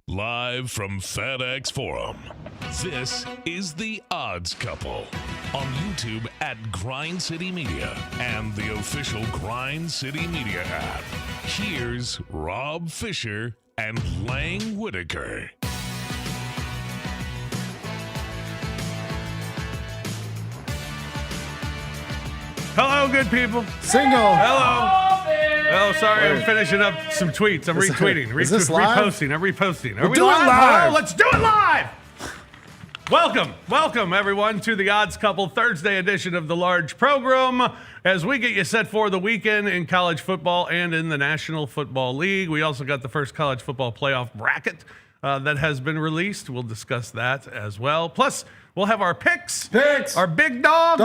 Live from FedEx Forum, this is The Odds Couple on YouTube at Grind City Media and the official Grind City Media app. Here's Rob Fisher and Lang Whitaker. Hello, good people. Single. Hello. Oh, sorry, I'm finishing up some tweets. I'm retweeting. Is this live? Reposting. I'm reposting. Are we do it live? live. Hello, let's do it live. Welcome everyone to the Odds Couple Thursday edition of the Large Program as we get you set for the weekend in college football and in the National Football League. We also got the first college football playoff bracket that has been released. We'll discuss that as well. Plus, we'll have our picks. Our big dogs.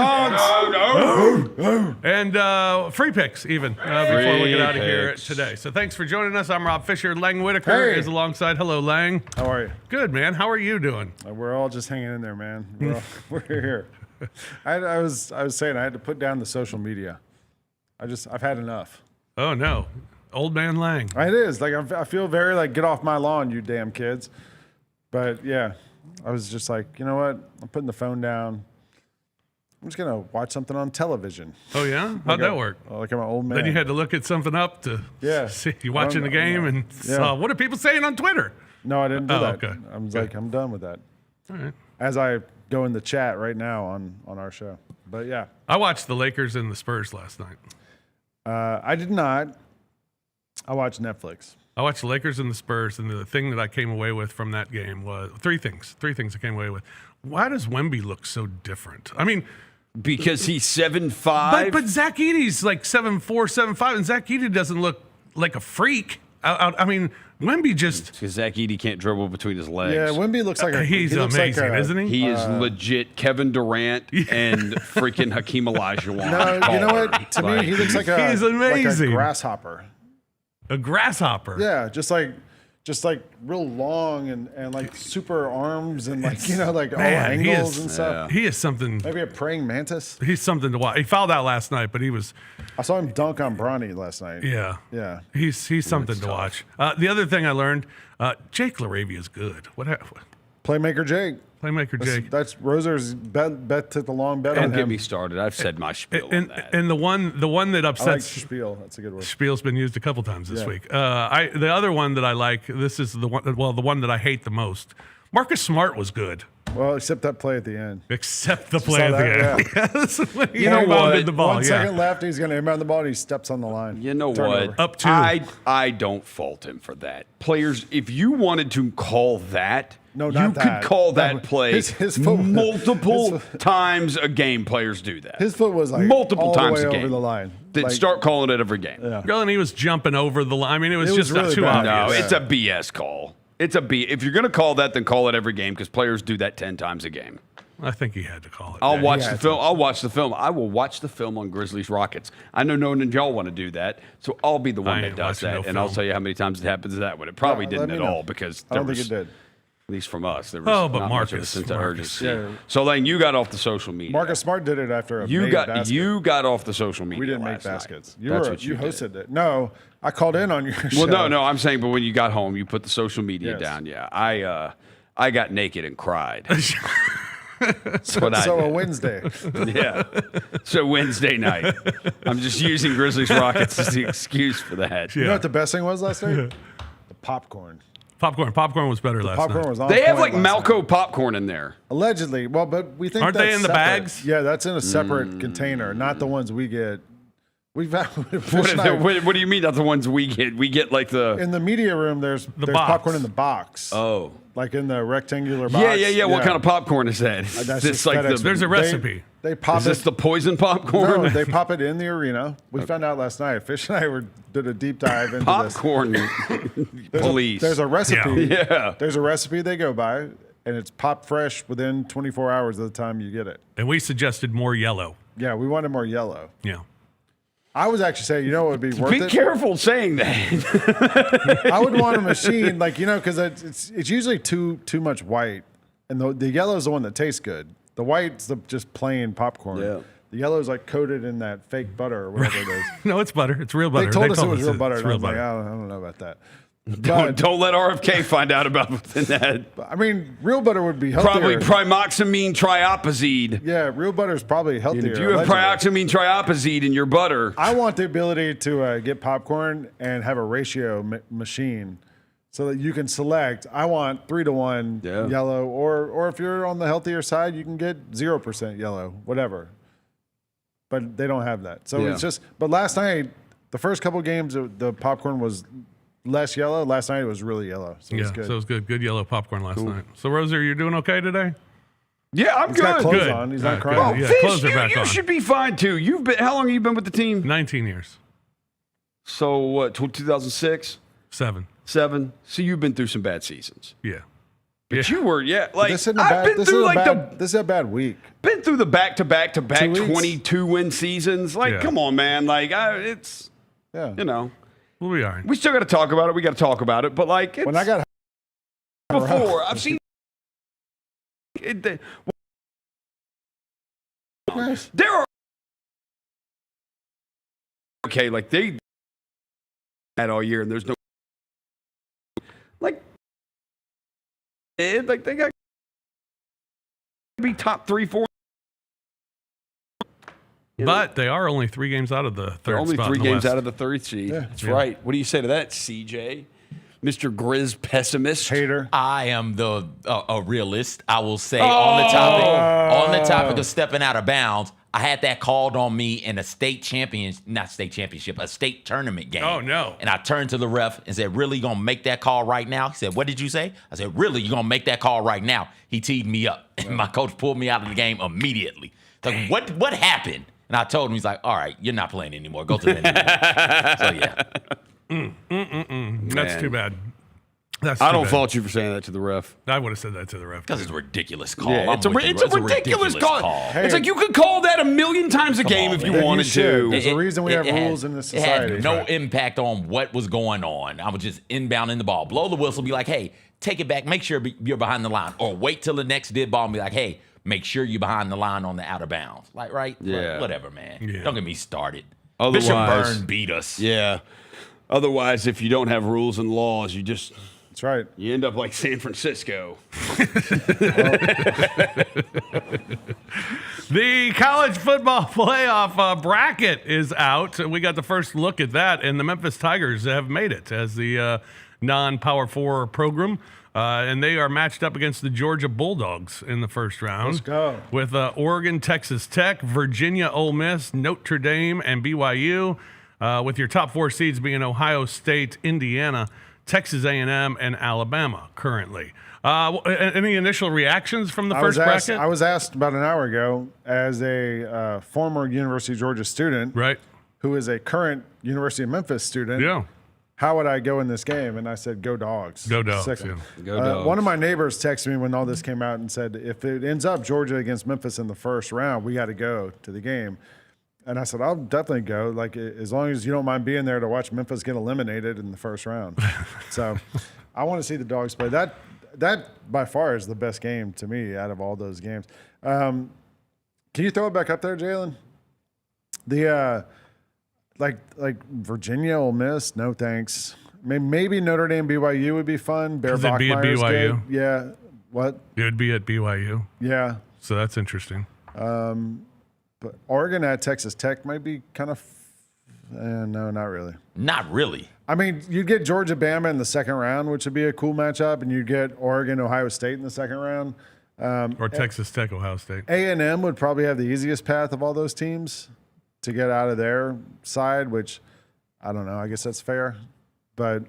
And free picks even before we get out of here today. So thanks for joining us. I'm Rob Fisher. Lang Whitaker is alongside. Hello, Lang. How are you? Good, man. How are you doing? We're all just hanging in there, man. We're here. I was saying I had to put down the social media. I've had enough. Oh, no. Old man Lang. It is. Like, I feel very like, get off my lawn, you damn kids. But, yeah, I was just like, you know what? I'm putting the phone down. I'm just going to watch something on television. Oh, yeah? How'd that work? Like I'm an old man. Then you had to look at something up to see. You watching the game and saw, what are people saying on Twitter? No, I didn't do that. Okay. I was like, I'm done with that. All right. As I go in the chat right now on our show. But, yeah. I watched the Lakers and the Spurs last night. I did not. I watched Netflix. I watched the Lakers and the Spurs, and the thing that I came away with from that game was three things. Three things I came away with. Why does Wemby look so different? I mean, because he's 7'5". but Zach Edey's like 7'4", 7'5", and Zach Edey doesn't look like a freak. I mean, Wemby just because Zach Edey can't dribble between his legs. Yeah, Wemby looks like he's amazing, isn't he? He is legit Kevin Durant and freaking Hakeem Olajuwon. No, you know what? To me, he looks like he's amazing. like a grasshopper. A grasshopper. Yeah, just like real long and like super arms and like all angles and stuff. He is something. Maybe a praying mantis. He's something to watch. He fouled out last night, but he was. I saw him dunk on Bronny last night. Yeah. He's something to watch. The other thing I learned, Jake LaRavia is good. What? Playmaker Jake. Jake. That's Roser's bet took the long bet on him. Don't get me started. I've said my spiel on that. And the one that I upsets like spiel. That's a good word. Spiel's been used a couple times this week. The other one that I like. This is the one. Well, the one that I hate the most. Marcus Smart was good. Well, except that play at the end. Except the play at the end. Yes. You know what? The ball. 1 second left. He's going to inbound the ball. And he steps on the line. You know Turnover. what? Up two. I don't fault him for that. Players, if you wanted to call that. No, you not that. could call that play his foot, multiple times a game. Players do that. His foot was like multiple all times the a way game. over the line. Then start calling it every game. Yeah. Girl, and he was jumping over the line. I mean, it was just really too bad. obvious. No, it's a BS call. It's a B. If you're going to call that, then call it every game because players do that 10 times a game. I think he had to call it. I'll watch the film. I'll watch the film. I will watch the film on Grizzlies Rockets. I know none of y'all want to do that, so I'll be the one that does that, and I'll tell you how many times it happens that way. It probably didn't at all because I don't think it did. At least from us, there was but not much of a Marcus, sense of urgency. Yeah. So, Lane, you got off the social media. Marcus Smart did it after a you made got basket. you got off the social media. We didn't make last night. baskets. You hosted it. No, I called in on your show. Well, no, I'm saying, but when you got home, you put the social media down. Yeah, I got naked and cried. That's what I So did. a Wednesday. Yeah. So Wednesday night. I'm just using Grizzlies Rockets as the excuse for that. You know what the best thing was last night? The popcorn. Popcorn was better last Popcorn night. was on They have like point last Malco night. popcorn in there. Allegedly. Well, but we think Aren't that's they in the separate. bags? Yeah, that's in a separate container, not the ones we get. We've had What do you mean? Not the ones we get? We get like the. in the media room. There's box. popcorn in the box. Oh. Like in the rectangular box. Yeah. What kind of popcorn is that? That's Is this just like FedEx. There's a recipe. They pop Is this it. the poison popcorn? No, they pop it in the arena. We found out last night. Fish and I did a deep dive into popcorn this. police. There's a recipe. Yeah. There's a recipe they go by, and it's pop fresh within 24 hours of the time you get it. And we suggested more yellow. Yeah, we wanted more yellow. Yeah. I was actually saying, what would be worth Be it? careful saying that. I would want a machine, because it's usually too much white, and the yellow is the one that tastes good. The white's just plain popcorn. Yeah. The yellow is like coated in that fake butter or whatever it is. No, it's butter. It's real butter. They told us it was real It's butter. And I real was like, butter. I don't know about that. Don't let RFK find out about that. I mean, real butter would be healthier. Probably primoxamine triopazide. Yeah, real butter is probably healthier. If you have primoxamine triopazide in your butter. I want the ability to get popcorn and have a ratio machine so that you can select. I want 3-to-1 yellow, or if you're on the healthier side, you can get 0% yellow, whatever. But they don't have that. So it's just. But last night, the first couple games, the popcorn was less yellow. Last night it was really yellow. So it was good. So it was good. Good yellow popcorn last night. So Roser, you're doing okay today? Yeah, I'm He's got good. clothes on. He's not crying. Yeah, Fish, clothes are back you on. should be fine too. How long have you been with the team? 19 years. So what? 2006, 7. 7. So you've been through some bad seasons. Yeah. But you were, like This isn't I've been through this is a bad week. been through the back-to-back 2 weeks. 22-win seasons. Like, come on, man. Like, it's We'll be all right. we still got to talk about it. We got to talk about it. But like, When I got before, I've seen. There are like they had all year, and there's no like they got to be top 3, 4. But they are only 3 games out of the 3rd They're only spot 3 in the games West. out of the 3rd seed. That's right. What do you say to that, CJ? Mr. Grizz pessimist. hater. I am a realist. I will say on the topic of stepping out of bounds, I had that called on me in a a state tournament game. Oh, no. And I turned to the ref and said, really, you going to make that call right now? He said, what did you say? I said, really, you going to make that call right now? He teed me up. And my coach pulled me out of the game immediately. Like, what happened? And I told him, he's like, all right, you're not playing anymore. Go to the next one. So, yeah. That's too bad. I don't fault you for saying that to the ref. I would have said that to the ref. Because it's a ridiculous call. Yeah, it's a ridiculous call. It's like you could call that a million times a game if you wanted to. There's a reason we have rules in this society. It had no impact on what was going on. I was just inbounding the ball. Blow the whistle, be like, hey, take it back. Make sure you're behind the line. Or wait till the next dead ball and be like, hey, make sure you're behind the line on the out of bounds. Like, right? Yeah. Whatever, man. Yeah. Don't get me started. Otherwise, Bishop Byrne beat us. Yeah. Otherwise, if you don't have rules and laws, That's right. you end up like San Francisco. The college football playoff bracket is out. We got the first look at that, and the Memphis Tigers have made it as the non-Power 4 program. And they are matched up against the Georgia Bulldogs in the first round. Let's go. With Oregon, Texas Tech, Virginia, Ole Miss, Notre Dame, and BYU. With your top 4 seeds being Ohio State, Indiana, Texas A&M, and Alabama currently. Any initial reactions from the first bracket? I was asked about an hour ago as a former University of Georgia student, Right. who is a current University of Memphis student. Yeah. How would I go in this game? And I said, go Dogs. Go Dogs, Second. yeah. Go Dogs. One of my neighbors texted me when all this came out and said, if it ends up Georgia against Memphis in the first round, we got to go to the game. And I said, I'll definitely go, like, as long as you don't mind being there to watch Memphis get eliminated in the first round. So I want to see the Dogs play. That by far is the best game to me out of all those games. Can you throw it back up there, Jalen? The like Virginia, Ole Miss, no thanks. Maybe Notre Dame, BYU would be fun. Bear It'd be at Bachmeier's BYU. good. Yeah. What? It would be at BYU. Yeah. So that's interesting. But Oregon at Texas Tech might be kind of no, not really. Not really. I mean, you'd get Georgia Bama in the second round, which would be a cool matchup, and you'd get Oregon Ohio State in the second round. Or Texas Tech, Ohio State. A&M would probably have the easiest path of all those teams to get out of their side, which I don't know. I guess that's fair, but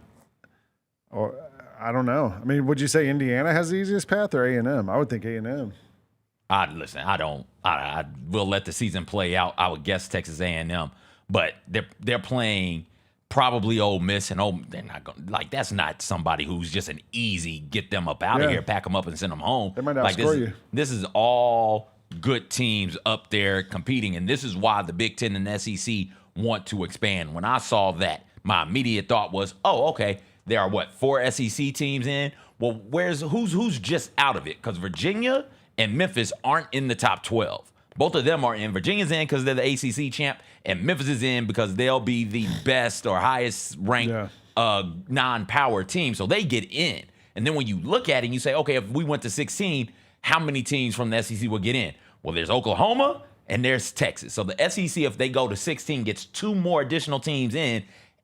I don't know. I mean, would you say Indiana has the easiest path or A&M? I would think A&M. Listen, I will let the season play out. I would guess Texas A&M, but they're playing probably Ole Miss, and they're not going like that's not somebody who's just an easy get them up out of here, pack them up, and send them home. They might outscore you. This is all good teams up there competing, and this is why the Big Ten and SEC want to expand. When I saw that, my immediate thought was, oh, okay, there are 4 SEC teams in. Well, who's just out of it? Because Virginia and Memphis aren't in the top 12. Both of them are in. Virginia's in because they're the ACC champ, and Memphis is in because they'll be the best or highest ranked non-power team, so they get in. And then when you look at it and you say, okay, if we went to 16, how many teams from the SEC will get in? Well, there's Oklahoma and there's Texas. So the SEC, if they go to 16, gets 2 more additional teams in,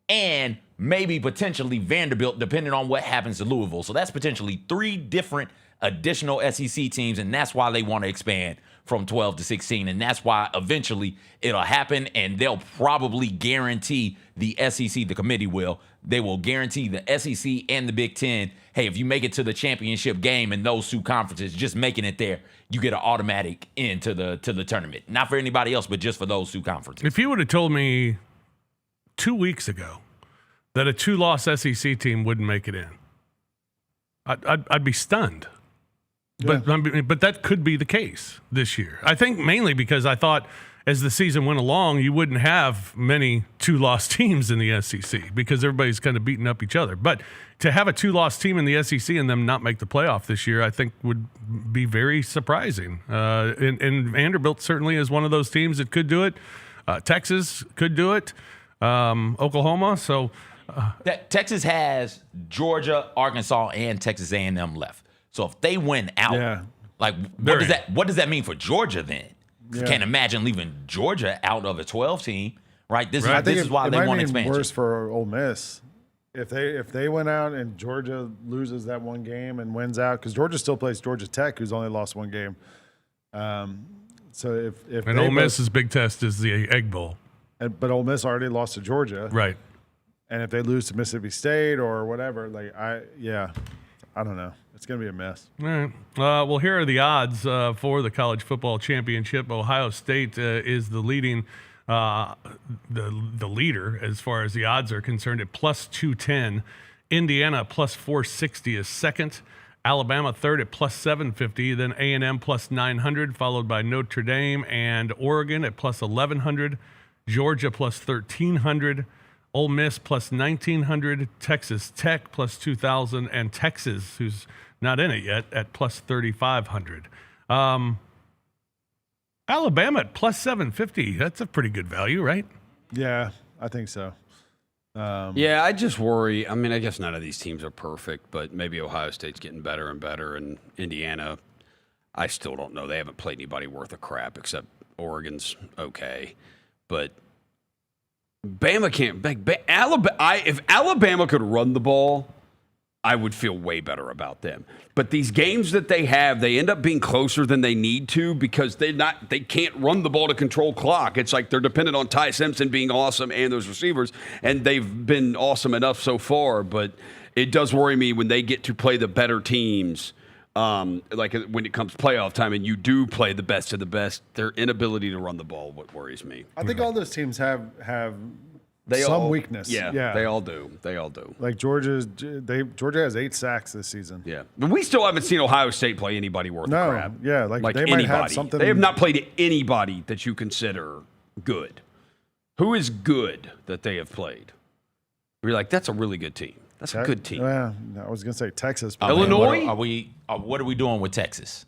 and maybe potentially Vanderbilt, depending on what happens to Louisville. So that's potentially 3 different additional SEC teams, and that's why they want to expand from 12 to 16, and that's why eventually it'll happen, and they'll probably guarantee the SEC, the committee will, they will guarantee the SEC and the Big Ten, hey, if you make it to the championship game in those 2 conferences, just making it there, you get an automatic into the tournament. Not for anybody else, but just for those 2 conferences. If you would have told me 2 weeks ago that a 2-loss SEC team wouldn't make it in, I'd be stunned. Yeah. But that could be the case this year. I think mainly because I thought as the season went along, you wouldn't have many 2-loss teams in the SEC because everybody's kind of beating up each other. But to have a 2-loss team in the SEC and them not make the playoff this year, I think would be very surprising. And Vanderbilt certainly is one of those teams that could do it. Texas could do it. Oklahoma. So Texas has Georgia, Arkansas, and Texas A&M left. So if they win out, like what does that mean for Georgia then? Yeah. Can't imagine leaving Georgia out of a 12 team, right? This is why they want expansion. Worse for Ole Miss if they went out and Georgia loses that 1 game and wins out, because Georgia still plays Georgia Tech, who's only lost 1 game. So if and Ole Miss's big test is the Egg Bowl, but Ole Miss already lost to Georgia, right? And if they lose to Mississippi State or whatever, I don't know. It's going to be a mess. All right. Well, here are the odds for the college football championship. Ohio State is the leading, the leader as far as the odds are concerned at plus 210. Indiana plus 460 is second. Alabama third at plus 750. Then A&M plus 900, followed by Notre Dame and Oregon at plus 1100. Georgia plus 1300. Ole Miss plus 1,900, Texas Tech plus 2,000, and Texas, who's not in it yet, at plus 3,500. Alabama at plus 750. That's a pretty good value, right? Yeah, I think so. Yeah, I just worry. I mean, I guess none of these teams are perfect, but maybe Ohio State's getting better and better, and Indiana, I still don't know. They haven't played anybody worth a crap except Oregon's okay, but Bama can't. If Alabama could run the ball, I would feel way better about them. But these games that they have, they end up being closer than they need to because they can't run the ball to control clock. It's like they're dependent on Ty Simpson being awesome and those receivers, and they've been awesome enough so far. But it does worry me when they get to play the better teams. Like when it comes playoff time and you do play the best of the best, their inability to run the ball, what worries me. I think all those teams have some weakness. Yeah, they all do. They all do. Like Georgia has 8 sacks this season. Yeah, but we still haven't seen Ohio State play anybody worth a crap. Yeah, like they anybody. might have something. They have not played anybody that you consider good. Who is good that they have played? You're like, that's a really good team. That's a good team. Yeah, I was gonna say Texas. Illinois. What are we doing with Texas?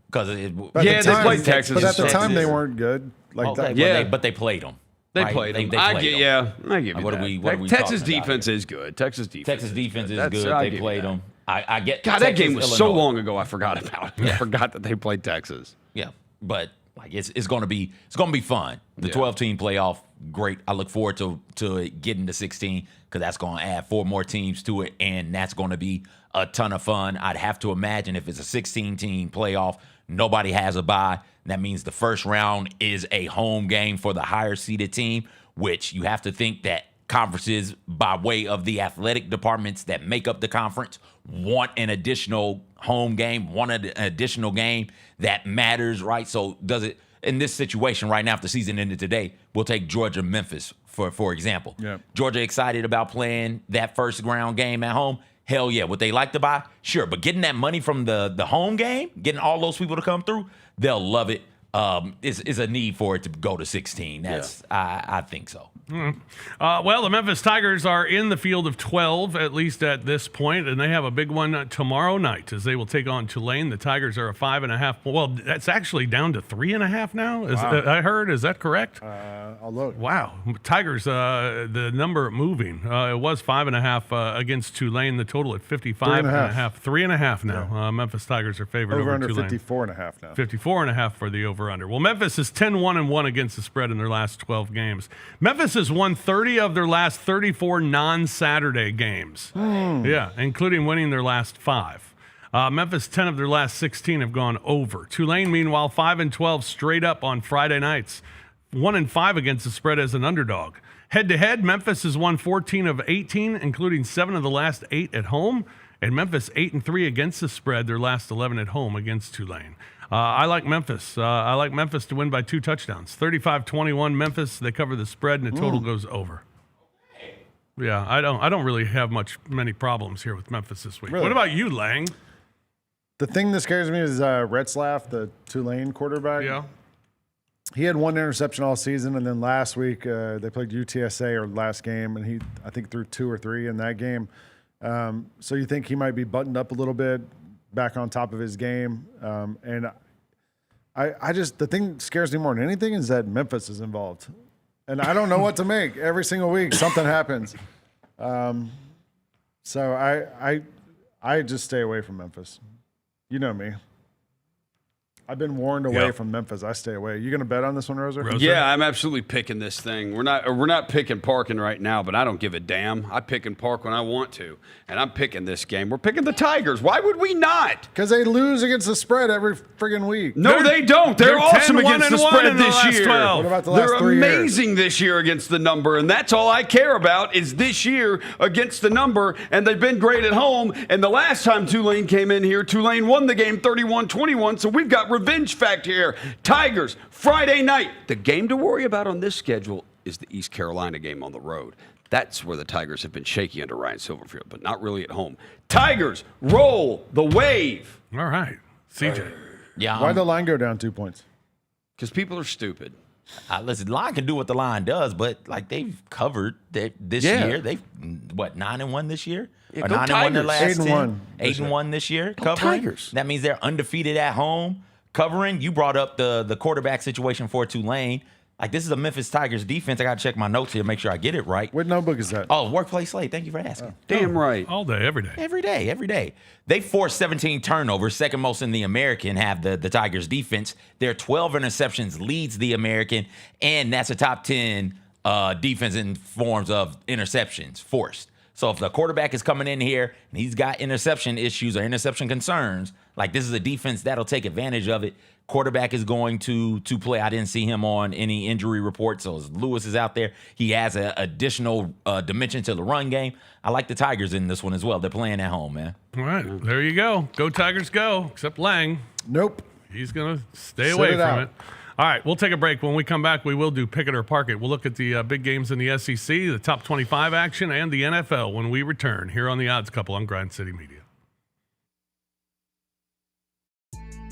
Because they played Texas, but at the time they weren't good. But they played them. They played them. I give you what that. Are we Texas defense is good. Texas defense is good. They played them. I get. God, Texas, that game was Illinois. so long ago. I forgot about it. I forgot that they played Texas. Yeah, but like it's going to be fun. The 12-team playoff, great. I look forward to it getting to 16 because that's going to add 4 more teams to it, and that's going to be a ton of fun. I'd have to imagine if it's a 16-team playoff, nobody has a bye. That means the first round is a home game for the higher seeded team, which you have to think that conferences, by way of the athletic departments that make up the conference, want an additional home game, want an additional game that matters, right? So does it, in this situation right now, if the season ended today, we'll take Georgia-Memphis, for example. Yeah. Georgia excited about playing that first round game at home. Hell yeah. Would they like to buy? Sure. But getting that money from the home game, getting all those people to come through, they'll love it. Is a need for it to go to 16. I think so. Well, the Memphis Tigers are in the field of 12, at least at this point, and they have a big one tomorrow night as they will take on Tulane. The Tigers are a 5.5. Well, that's actually down to 3.5 now. I heard. Is that correct? I I'll look. Wow. Tigers, the number moving. It was 5.5 against Tulane. The total at 55.5. 3.5 now. Yeah. Memphis Tigers are favored over under Tulane. 54.5 now. 54.5 for the over-under. Well, Memphis is 10-1-1 against the spread in their last 12 games. Memphis has won 30 of their last 34 non-Saturday games. Yeah, including winning their last 5. Memphis, 10 of their last 16 have gone over. Tulane, meanwhile, 5-12 straight up on Friday nights. 1-5 against the spread as an underdog. Head-to-head, Memphis has won 14 of 18, including 7 of the last 8 at home. And Memphis 8-3 against the spread, their last 11 at home against Tulane. I like Memphis. I like Memphis to win by 2 touchdowns. 35-21 Memphis. They cover the spread, and the total goes over. Yeah, I don't really have many problems here with Memphis this week. Really? What about you, Lang? The thing that scares me is Retzlaff, the Tulane quarterback. Yeah. He had 1 interception all season, and then last week they played UTSA or last game, and he, I think, threw 2 or 3 in that game. So you think he might be buttoned up a little bit, back on top of his game. And I just, the thing that scares me more than anything is that Memphis is involved. And I don't know what to make. Every single week, something happens. So I just stay away from Memphis. You know me. I've been warned away from Memphis. I stay away. You going to bet on this one, Roser? Yeah, I'm absolutely picking this thing. We're not picking parking right now, but I don't give a damn. I pick and park when I want to, and I'm picking this game. We're picking the Tigers. Why would we not? Because they lose against the spread every friggin' week. No, they don't. They're awesome against the spread this year. 12. What about the last 3 years? They're amazing this year against the number, and that's all I care about is this year against the number, and they've been great at home. And the last time Tulane came in here, Tulane won the game 31-21, so we've got revenge factor here. Tigers, Friday night. The game to worry about on this schedule is the East Carolina game on the road. That's where the Tigers have been shaky under Ryan Silverfield, but not really at home. Tigers, roll the wave. All right. CJ. Yeah. Why'd the line go down 2 points? Because people are stupid. Listen, the line can do what the line does, but like they've covered this year. They've 9-1 this year, Yeah, or go 9-1 the last 8-1. 8-1 this year. Go Covering. Tigers. That means they're undefeated at home. Covering. You brought up the quarterback situation for Tulane. Like, this is a Memphis Tigers defense. I got to check my notes here, make sure I get it right. What notebook is that? Oh, Workplace Slate. Thank you for asking. Damn right. All day, every day. Every day. They forced 17 turnovers, second most in the American, have the Tigers defense. Their 12 interceptions leads the American, and that's a top 10 defense in forms of interceptions forced. So if the quarterback is coming in here and he's got interception issues or interception concerns, like, this is a defense that'll take advantage of it. Quarterback is going to play. I didn't see him on any injury reports. So as Lewis is out there, he has an additional dimension to the run game. I like the Tigers in this one as well. They're playing at home, man. All right. There you go. Go Tigers, go. Except Lang. Nope. He's going to stay away from it. All right, we'll take a break. When we come back, we will do Pick It or Park It. We'll look at the big games in the SEC, the top 25 action, and the NFL when we return here on The Odds Couple on Grind City Media.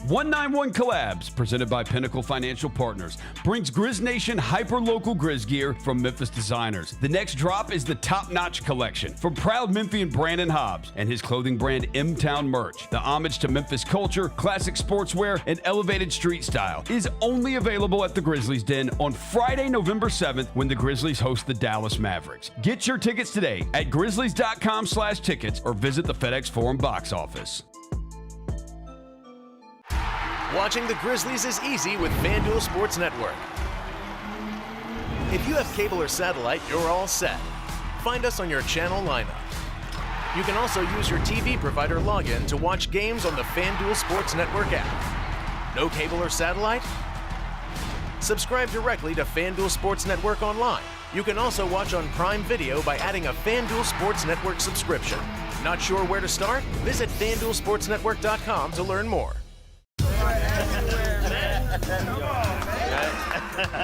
191 Collabs, presented by Pinnacle Financial Partners, brings Grizz Nation hyper-local Grizz gear from Memphis designers. The next drop is the Top Notch Collection from proud Memphian Brandon Hobbs and his clothing brand M-Town Merch. The homage to Memphis culture, classic sportswear, and elevated street style is only available at the Grizzlies Den on Friday, November 7th when the Grizzlies host the Dallas Mavericks. Get your tickets today at grizzlies.com/tickets or visit the FedEx Forum box office. Watching the Grizzlies is easy with FanDuel Sports Network. If you have cable or satellite, you're all set. Find us on your channel lineup. You can also use your TV provider login to watch games on the FanDuel Sports Network app. No cable or satellite? Subscribe directly to FanDuel Sports Network online. You can also watch on Prime Video by adding a FanDuel Sports Network subscription. Not sure where to start? Visit FanDuelSportsNetwork.com to learn more.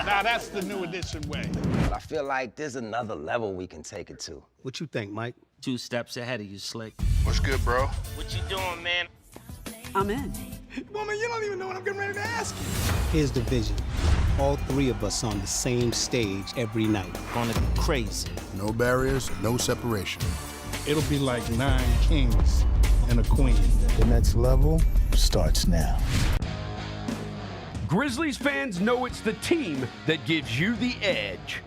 Now that's the new edition way. I feel like there's another level we can take it to. What you think, Mike? 2 steps ahead of you, Slick. What's good, bro? What you doing, man? I'm in. Woman, you don't even know what I'm getting ready to ask you. Here's the vision. All 3 of us on the same stage every night. Gonna be crazy. No barriers, no separation. It'll be like 9 kings and a queen. The next level starts now. Grizzlies fans know it's the team that gives you the edge.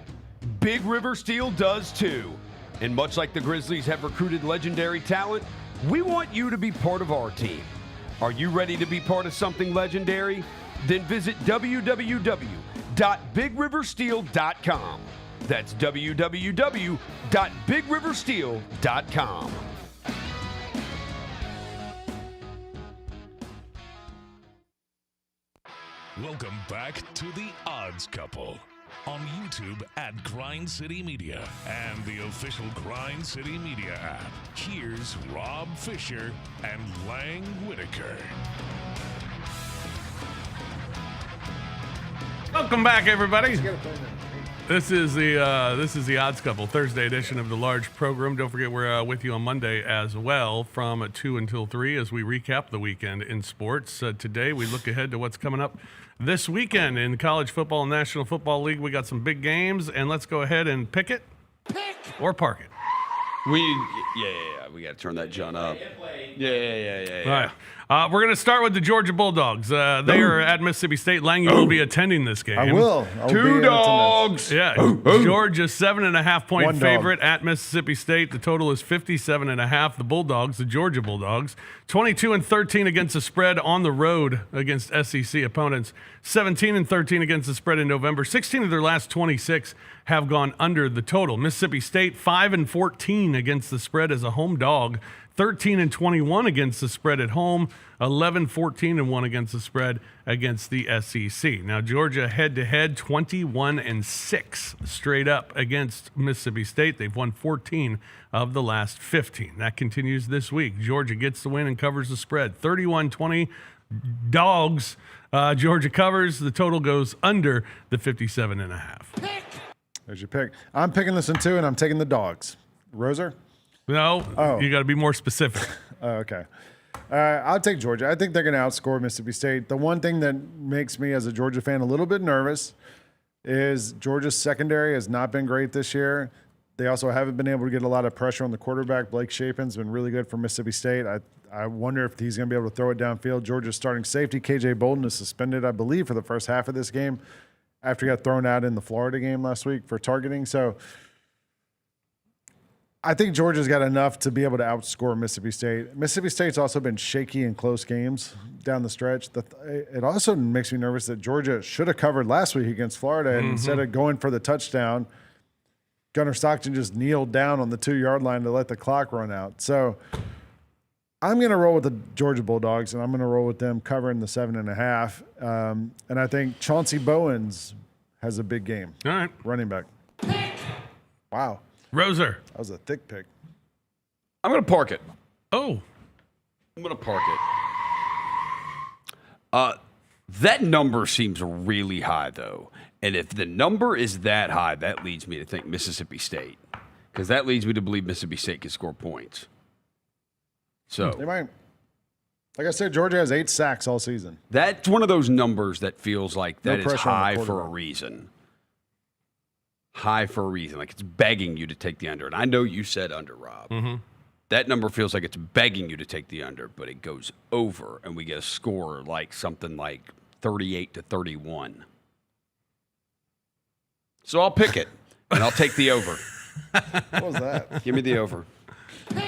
Big River Steel does too. And much like the Grizzlies have recruited legendary talent, we want you to be part of our team. Are you ready to be part of something legendary? Then visit www.bigriversteel.com. That's www.bigriversteel.com. Welcome back to The Odds Couple on YouTube at Grind City Media and the official Grind City Media app. Here's Rob Fisher and Lang Whitaker. Welcome back, everybody. This is the Odds Couple Thursday edition of the large program. Don't forget we're with you on Monday as well from 2 until 3 as we recap the weekend in sports. Today we look ahead to what's coming up this weekend in college football and National Football League. We got some big games, and let's go ahead and pick it or park it. We got to turn that John up. Yeah. All right. We're going to start with the Georgia Bulldogs. They are at Mississippi State. Lang, you will be attending this game. I will. Two dogs. Yeah. Georgia 7.5-point favorite at Mississippi State. The total is 57.5. The Bulldogs, the Georgia Bulldogs, 22-13 against the spread on the road against SEC opponents. 17-13 against the spread in November. 16 of their last 26 have gone under the total. Mississippi State 5-14 against the spread as a home dog. 13-21 against the spread at home, 11-14-1 against the spread against the SEC. Now Georgia head-to-head 21-6 straight up against Mississippi State. They've won 14 of the last 15. That continues this week. Georgia gets the win and covers the spread. 31-20 dogs. Georgia covers. The total goes under the 57.5. There's your pick. I'm picking this one too, and I'm taking the dogs. Roser? No, You got to be more specific. Okay. I'll take Georgia. I think they're going to outscore Mississippi State. The one thing that makes me, as a Georgia fan, a little bit nervous is Georgia's secondary has not been great this year. They also haven't been able to get a lot of pressure on the quarterback. Blake Shapen's been really good for Mississippi State. I wonder if he's going to be able to throw it downfield. Georgia's starting safety, KJ Bolden, is suspended, I believe, for the first half of this game after he got thrown out in the Florida game last week for targeting. So I think Georgia's got enough to be able to outscore Mississippi State. Mississippi State's also been shaky in close games down the stretch. It also makes me nervous that Georgia should have covered last week against Florida, and instead of going for the touchdown, Gunnar Stockton just kneeled down on the 2-yard line to let the clock run out. So I'm going to roll with the Georgia Bulldogs, and I'm going to roll with them covering the 7.5. And I think Chauncey Bowens has a big game. All right. Running back. Wow. Roser. That was a thick pick. I'm going to park it. Oh. I'm going to park it. That number seems really high, though. And if the number is that high, that leads me to think Mississippi State. Because that leads me to believe Mississippi State can score points. So they might. Like I said, Georgia has 8 sacks all season. That's one of those numbers that feels like that is high for a reason. High for a reason. Like it's begging you to take the under. And I know you said under, Rob. Mm-hmm. That number feels like it's begging you to take the under, but it goes over, and we get a score like something like 38-31. So I'll pick it, and I'll take the over. What was that? Give me the over. All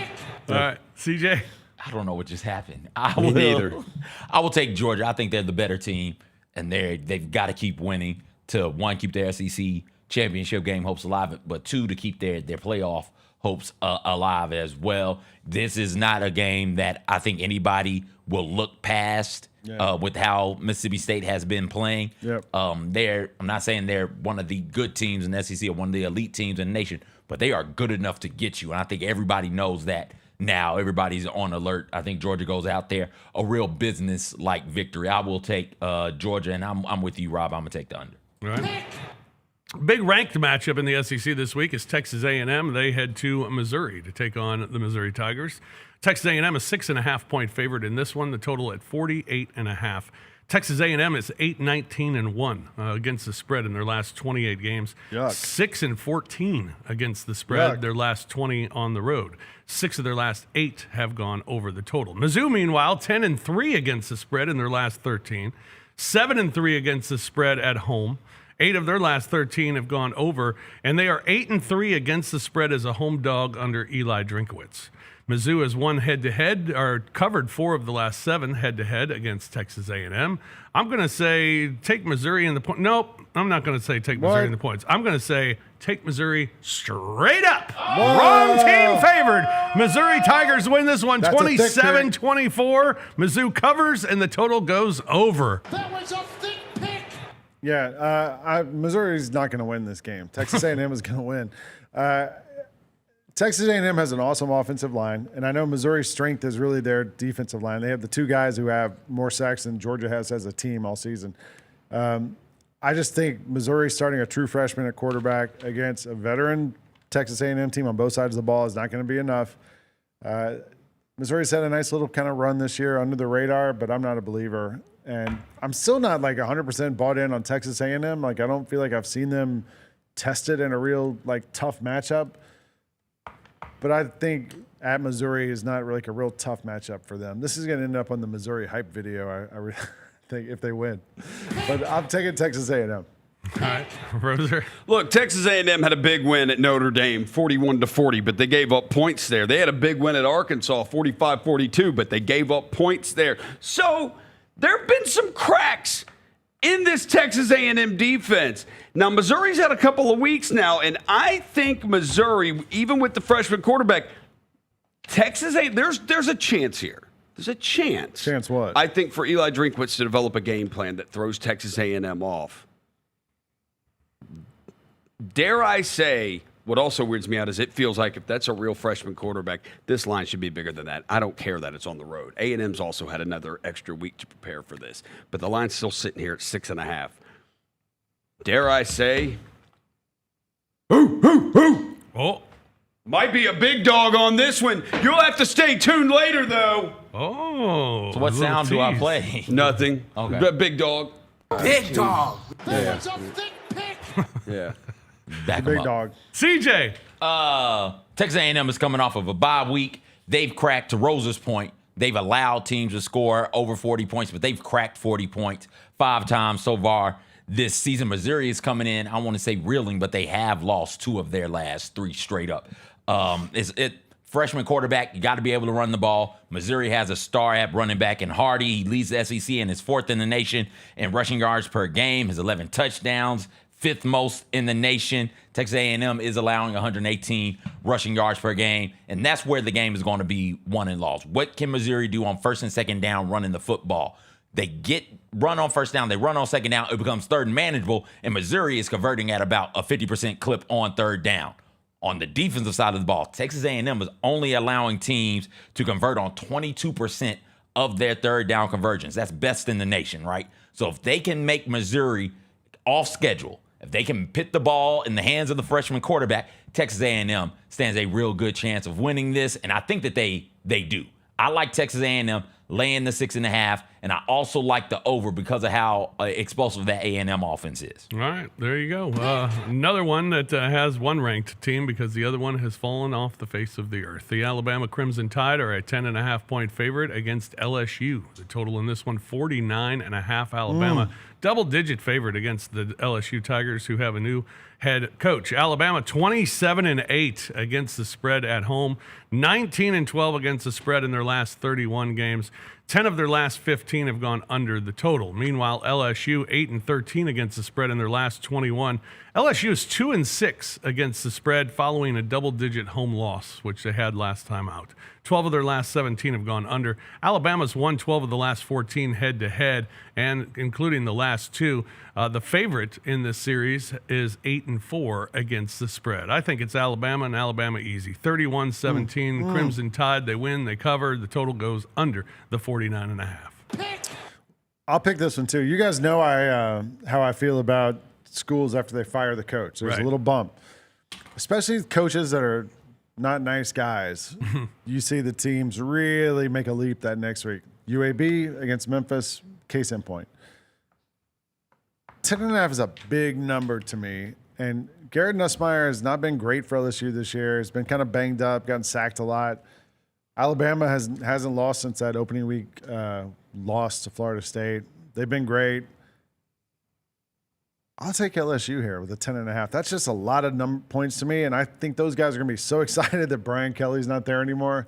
right, CJ. I don't know what just happened. Me neither. I will take Georgia. I think they're the better team, and they've got to keep winning to, one, keep their SEC championship game hopes alive, but 2, to keep their playoff hopes alive as well. This is not a game that I think anybody will look past with how Mississippi State has been playing. Yep. I'm not saying they're one of the good teams in the SEC or one of the elite teams in the nation, but they are good enough to get you, and I think everybody knows that now. Everybody's on alert. I think Georgia goes out there a real business-like victory. I will take Georgia, and I'm with you, Rob. I'm going to take the under. All right. Big ranked matchup in the SEC this week is Texas A&M. They head to Missouri to take on the Missouri Tigers. Texas A&M is 6.5-point favorite in this one. The total at 48.5. Texas A&M is 8-19-1 against the spread in their last 28 games. 6-14 against the spread. Their last 20 on the road. 6 of their last 8 have gone over the total. Mizzou, meanwhile, 10-3 against the spread in their last 13. 7-3 against the spread at home. 8 of their last 13 have gone over, and they are 8-3 against the spread as a home dog under Eli Drinkowitz. Mizzou has won head-to-head, or covered 4 of the last 7 head-to-head against Texas A&M. I'm going to say take Missouri in the point. Nope, I'm not going to say take Missouri in the points. I'm going to say take Missouri straight up. Wrong team favored. Missouri Tigers win this one 27-24. Mizzou covers, and the total goes over. That was a thick pick. Yeah, Missouri's not going to win this game. Texas A&M is going to win. Texas A&M has an awesome offensive line, and I know Missouri's strength is really their defensive line. They have the 2 guys who have more sacks than Georgia has as a team all season. I just think Missouri starting a true freshman at quarterback against a veteran Texas A&M team on both sides of the ball is not going to be enough. Missouri's had a nice little kind of run this year under the radar, but I'm not a believer. And I'm still not like 100% bought in on Texas A&M. Like, I don't feel like I've seen them tested in a real like tough matchup. But I think at Missouri is not really like a real tough matchup for them. This is going to end up on the Missouri hype video, I think, if they win. But I'm taking Texas A&M. All right, Roser. Look, Texas A&M had a big win at Notre Dame, 41-40, but they gave up points there. They had a big win at Arkansas, 45-42, but they gave up points there. So there have been some cracks in this Texas A&M defense. Now, Missouri's had a couple of weeks now, and I think Missouri, even with the freshman quarterback, Texas A&M, there's a chance here. There's a chance. Chance what? I think for Eli Drinkwitz to develop a game plan that throws Texas A&M off. Dare I say, what also weirds me out is it feels like if that's a real freshman quarterback, this line should be bigger than that. I don't care that it's on the road. A&M's also had another extra week to prepare for this, but the line's still sitting here at 6.5. Dare I say, Oh. might be a big dog on this one. You'll have to stay tuned later, though. Oh. So what sound do I play? Nothing. Okay. Big dog. Big dog. That was a thick pick. Yeah. Back 'em Big up. dog. CJ. Texas A&M is coming off of a bye week. They've cracked, to Rosa's point, they've allowed teams to score over 40 points, but they've cracked 40 points 5 times so far this season. Missouri is coming in, I want to say reeling, but they have lost 2 of their last 3 straight up. Freshman quarterback, you got to be able to run the ball. Missouri has a star at running back in Hardy. He leads the SEC and is 4th in the nation in rushing yards per game, has 11 touchdowns, 5th most in the nation. Texas A&M is allowing 118 rushing yards per game, and that's where the game is going to be won and lost. What can Missouri do on 1st and 2nd down running the football? They get run on 1st down, they run on 2nd down, it becomes 3rd and manageable, and Missouri is converting at about a 50% clip on 3rd down. On the defensive side of the ball, Texas A&M is only allowing teams to convert on 22% of their 3rd down conversions. That's best in the nation, right? So if they can make Missouri off schedule, if they can put the ball in the hands of the freshman quarterback, Texas A&M stands a real good chance of winning this, and I think that they do. I like Texas A&M laying the 6.5, and I also like the over because of how explosive that A&M offense is. All right, there you go. Another one that has one ranked team because the other one has fallen off the face of the earth. The Alabama Crimson Tide are a 10.5-point favorite against LSU. The total in this one, 49.5. Alabama, double-digit favorite against the LSU Tigers, who have a new head coach. Alabama 27-8 against the spread at home, 19-12 against the spread in their last 31 games. 10 of their last 15 have gone under the total. Meanwhile, LSU 8-13 against the spread in their last 21. LSU is 2-6 against the spread following a double-digit home loss, which they had last time out. 12 of their last 17 have gone under. Alabama's won 12 of the last 14 head-to-head, and including the last 2. The favorite in this series is 8-4 against the spread. I think it's Alabama and Alabama easy. 31-17, Crimson Tide. They win, they cover. The total goes under the 49.5. I'll pick this one too. You guys know how I feel about schools after they fire the coach. There's a little bump, especially coaches that are not nice guys. You see the teams really make a leap that next week. UAB against Memphis, case in point. 10.5 is a big number to me. And Garrett Nussmeier has not been great for LSU this year. He's been kind of banged up, gotten sacked a lot. Alabama hasn't lost since that opening week loss to Florida State. They've been great. I'll take LSU here with a 10.5. That's just a lot of points to me, and I think those guys are going to be so excited that Brian Kelly's not there anymore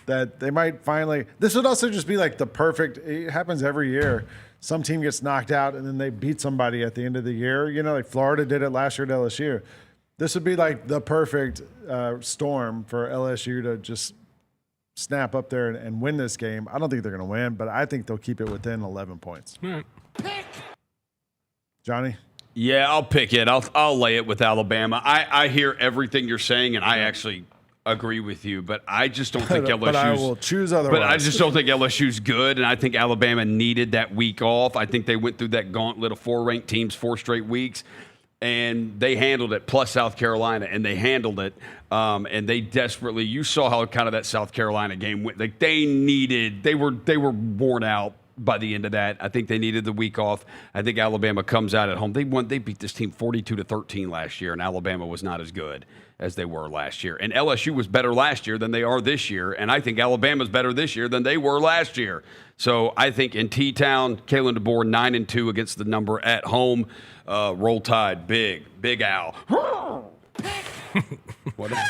that they might finally – this would also just be like the perfect – it happens every year. Some team gets knocked out, and then they beat somebody at the end of the year. You know, like Florida did it last year at LSU. This would be like the perfect storm for LSU to just snap up there and win this game. I don't think they're going to win, but I think they'll keep it within 11 points. Johnny? Yeah, I'll pick it. I'll lay it with Alabama. I hear everything you're saying, and I actually agree with you, but I just don't think LSU's. But I will choose otherwise. But I just don't think LSU's good, and I think Alabama needed that week off. I think they went through that gauntlet of 4 ranked teams 4 straight weeks, and they handled it. Plus South Carolina, and they handled it. And they desperately. You saw how kind of that South Carolina game went. Like they were worn out by the end of that. I think they needed the week off. I think Alabama comes out at home. They beat this team 42-13 last year, and Alabama was not as good as they were last year. And LSU was better last year than they are this year, and I think Alabama's better this year than they were last year. So I think in T-Town, Kalen DeBoer 9-2 against the number at home. Roll Tide, big Al. Whatever.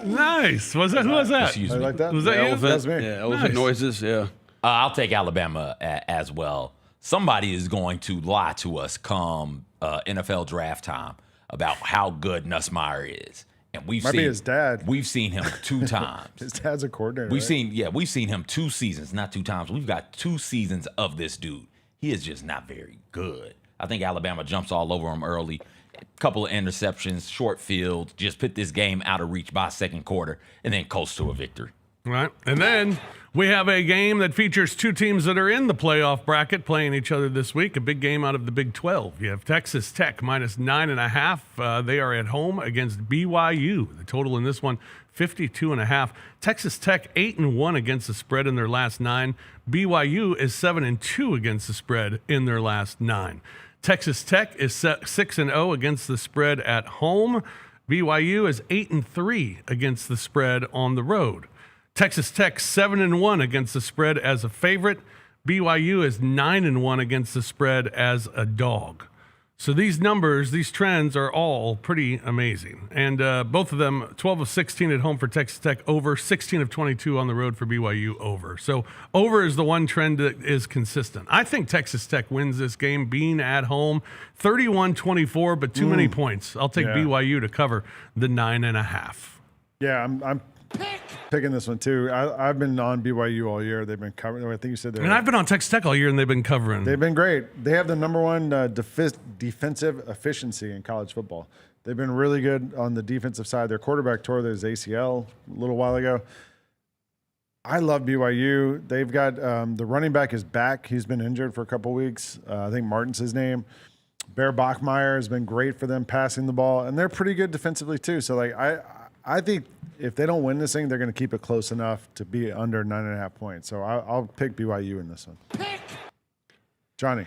Nice. Who was that? Excuse me. Like that? Was that you? Elephant, That's me. Yeah, elephant noises, yeah. I'll take Alabama as well. Somebody is going to lie to us come NFL draft time about how good Nussmeier is. And Might be his dad. We've seen him 2 times. His dad's a coordinator. We've right? seen him 2 seasons, not 2 times. We've got 2 seasons of this dude. He is just not very good. I think Alabama jumps all over him early. A couple of interceptions, short field, just put this game out of reach by second quarter, and then coast to a victory. Right. And then we have a game that features 2 teams that are in the playoff bracket playing each other this week. A big game out of the Big 12. You have Texas Tech minus 9.5. They are at home against BYU. The total in this one, 52.5. Texas Tech 8-1 against the spread in their last 9. BYU is 7-2 against the spread in their last 9. Texas Tech is 6-0 against the spread at home. BYU is 8-3 against the spread on the road. Texas Tech 7-1 against the spread as a favorite. BYU is 9-1 against the spread as a dog. So these numbers, these trends are all pretty amazing. And both of them, 12 of 16 at home for Texas Tech over, 16 of 22 on the road for BYU over. So over is the one trend that is consistent. I think Texas Tech wins this game being at home, 31-24, but too many points. I'll take BYU to cover the 9.5. Yeah, I'm picking this one too. I've been on BYU all year. They've been covering. I think you said And I've been on Texas Tech all year, and they've been covering. They've been great. They have the number 1 defensive efficiency in college football. They've been really good on the defensive side. Their quarterback tore his ACL a little while ago. I love BYU. They've got the running back is back. He's been injured for a couple weeks. I think Martin's his name. Bear Bachmeier has been great for them passing the ball, and they're pretty good defensively too. So like I think if they don't win this thing, they're going to keep it close enough to be under 9.5 points. So I'll pick BYU in this one. Johnny.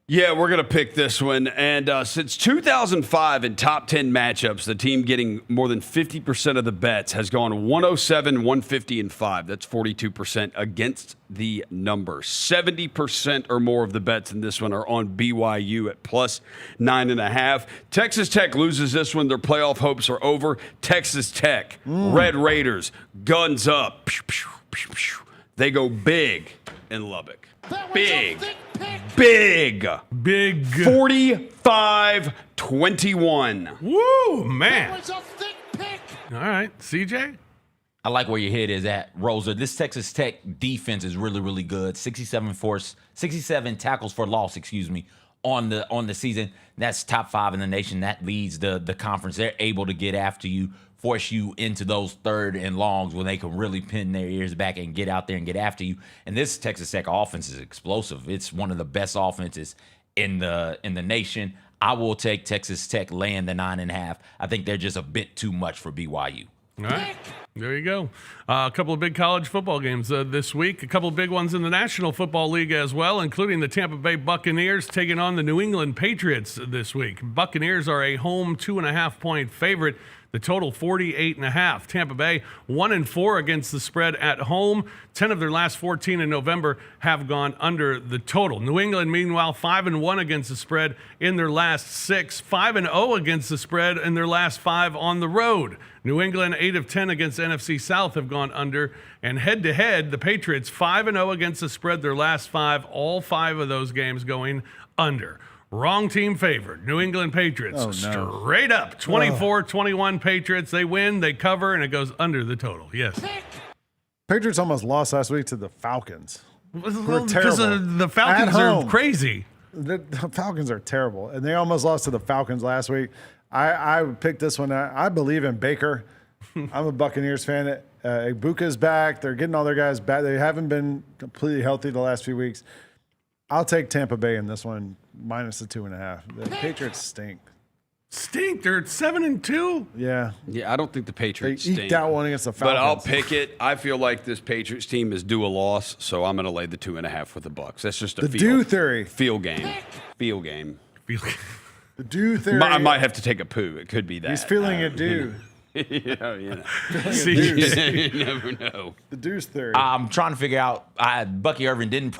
Yeah, we're going to pick this one. And since 2005 in top 10 matchups, the team getting more than 50% of the bets has gone 107, 150, and 5. That's 42% against the number. 70% or more of the bets in this one are on BYU at plus 9.5. Texas Tech loses this one. Their playoff hopes are over. Texas Tech, Red Raiders, guns up. Pew, pew, pew, pew. They go big in Lubbock. Big. 45-21. Woo, man. All right, CJ? I like where your head is at, Rosa. This Texas Tech defense is really, really good. 67 tackles for loss, on the season. That's top 5 in the nation. That leads the conference. They're able to get after you, force you into those 3rd and longs when they can really pin their ears back and get out there and get after you. And this Texas Tech offense is explosive. It's one of the best offenses in the nation. I will take Texas Tech laying the 9.5. I think they're just a bit too much for BYU. All right. There you go. A couple of big college football games this week. A couple of big ones in the National Football League as well, including the Tampa Bay Buccaneers taking on the New England Patriots this week. Buccaneers are a home 2.5-point favorite. The total 48.5. Tampa Bay 1-4 against the spread at home. 10 of their last 14 in November have gone under the total. New England, meanwhile, 5-1 against the spread in their last 6. 5-0 against the spread in their last 5 on the road. New England 8 of 10 against NFC South have gone under. And head-to-head, the Patriots 5-0 against the spread their last 5. All 5 of those games going under. Wrong team favored. New England Patriots. Straight up. 24-21 Patriots. They win, they cover, and it goes under the total. Yes. Patriots almost lost last week to the Falcons. Because terrible. the Falcons are crazy. The Falcons are terrible, and they almost lost to the Falcons last week. I picked this one. I believe in Baker. I'm a Buccaneers fan. Ibuka's back. They're getting all their guys back. They haven't been completely healthy the last few weeks. I'll take Tampa Bay in this one, minus the 2.5. The Patriots stink. Stink? They're at 7-2? Yeah. Yeah, I don't think the Patriots They eked out one against the Falcons. But I'll pick it. I feel like this Patriots team is due a loss, so I'm going to lay the 2.5 with the Bucs. That's just a due theory. Field game. Field game. The due theory. I might have to take a poo. It could be that. He's feeling a due. You never know. The deuce theory. I'm trying to figure out. Bucky Irvin hadn't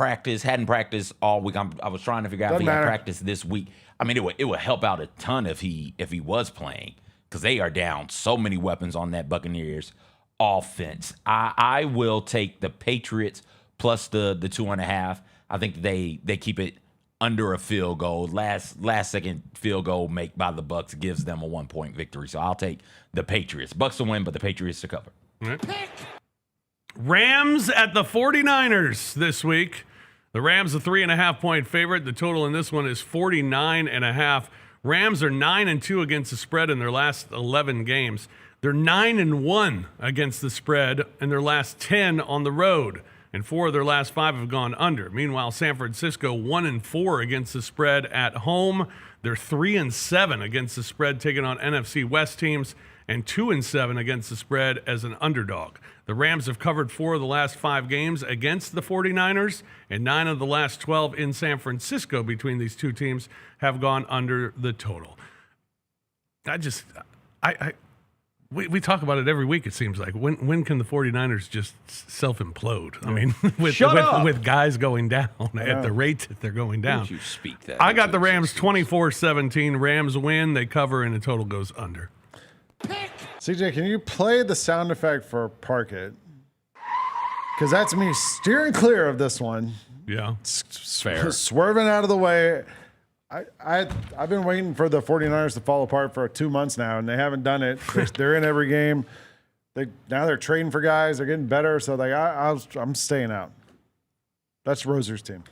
practiced all week. I was trying to figure out if he had practiced this week. I mean, it would help out a ton if he was playing, because they are down so many weapons on that Buccaneers offense. I will take the Patriots plus the 2.5. I think they keep it under a field goal. Last second field goal make by the Bucs gives them a 1-point victory. So I'll take the Patriots. Bucs to win, but the Patriots to cover. Right. Rams at the 49ers this week. The Rams a 3.5-point favorite. The total in this one is 49.5. Rams are 9-2 against the spread in their last 11 games. They're 9-1 against the spread in their last 10 on the road, and 4 of their last 5 have gone under. Meanwhile, San Francisco 1-4 against the spread at home. They're 3-7 against the spread taking on NFC West teams, and 2-7 against the spread as an underdog. The Rams have covered 4 of the last 5 games against the 49ers, and 9 of the last 12 in San Francisco between these two teams have gone under the total. We talk about it every week, it seems like. When can the 49ers just self-implode? I mean, with guys going down at the rate that they're going down. Don't you speak that? I got the Rams 24-17. Rams win, they cover, and the total goes under. CJ, can you play the sound effect for Park It? Because that's me steering clear of this one. Yeah. Fair. Swerving out of the way. I've been waiting for the 49ers to fall apart for 2 months now, and they haven't done it. They're in every game. Now they're trading for guys. They're getting better. So I'm staying out. That's Roser's team.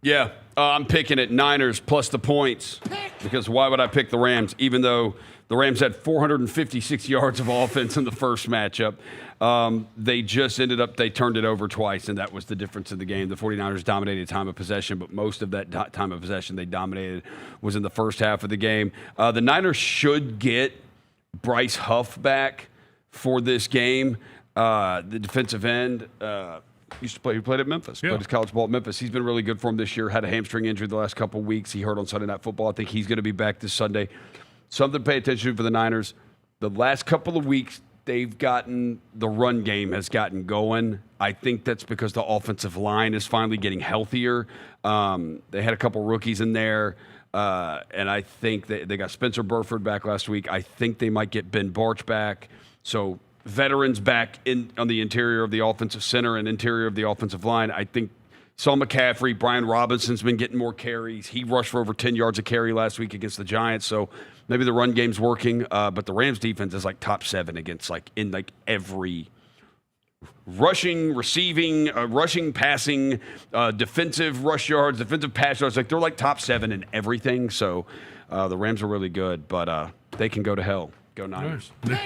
Yeah, I'm picking it Niners plus the points, because why would I pick the Rams, even though the Rams had 456 yards of offense in the first matchup. They just they turned it over twice, and that was the difference in the game. The 49ers dominated time of possession, but most of that time of possession they dominated was in the first half of the game. The Niners should get Bryce Huff back for this game. The defensive end he played at Memphis, played his college ball at Memphis. He's been really good for him this year. Had a hamstring injury the last couple of weeks. He hurt on Sunday Night Football. I think he's going to be back this Sunday. Something to pay attention to for the Niners. The last couple of weeks, the run game has gotten going. I think that's because the offensive line is finally getting healthier. They had a couple rookies in there, and I think they got Spencer Burford back last week. I think they might get Ben Barch back. So veterans back on the interior of the offensive center and interior of the offensive line. I think Saul McCaffrey, Brian Robinson's been getting more carries. He rushed for over 10 yards a carry last week against the Giants. So maybe the run game's working, but the Rams defense is like top 7 against in every rushing, receiving, rushing, passing, defensive rush yards, defensive pass yards. They're like top 7 in everything. So the Rams are really good, but they can go to hell. Go Niners. There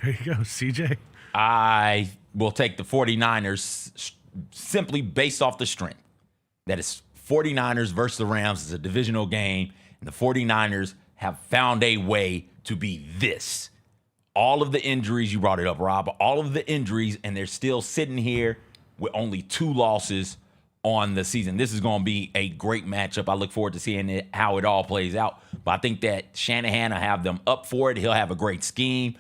you go, CJ. I will take the 49ers simply based off the strength. That is 49ers versus the Rams is a divisional game, and the 49ers have found a way to be this. All of the injuries, you brought it up, Rob, all of the injuries, and they're still sitting here with only 2 losses on the season. This is going to be a great matchup. I look forward to seeing how it all plays out. But I think that Shanahan will have them up for it. He'll have a great scheme.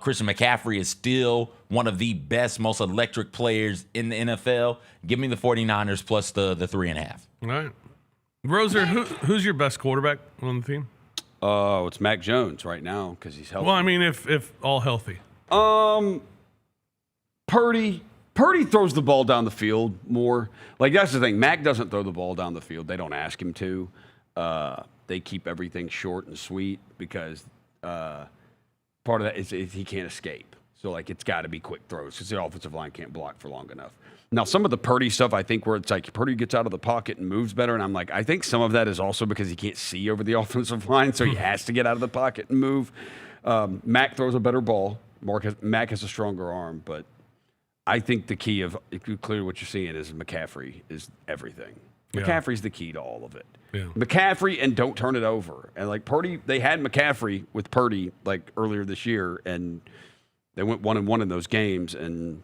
Christian McCaffrey is still one of the best, most electric players in the NFL. Give me the 49ers plus the 3.5. All right. Roser, who's your best quarterback on the team? It's Mac Jones right now because he's healthy. Well, I mean, if all healthy. Purdy throws the ball down the field more. Like, that's the thing. Mac doesn't throw the ball down the field. They don't ask him to. They keep everything short and sweet because part of that is he can't escape. So, like, it's got to be quick throws because the offensive line can't block for long enough. Now, some of the Purdy stuff, I think, where it's like Purdy gets out of the pocket and moves better, and I'm like, I think some of that is also because he can't see over the offensive line, so he has to get out of the pocket and move. Mac throws a better ball. Mac has a stronger arm, but I think the key of clearly what you're seeing is McCaffrey is everything. Yeah. McCaffrey's the key to all of it. Yeah. McCaffrey and don't turn it over. And like Purdy, they had McCaffrey with Purdy like earlier this year, and they went 1-1 in those games, and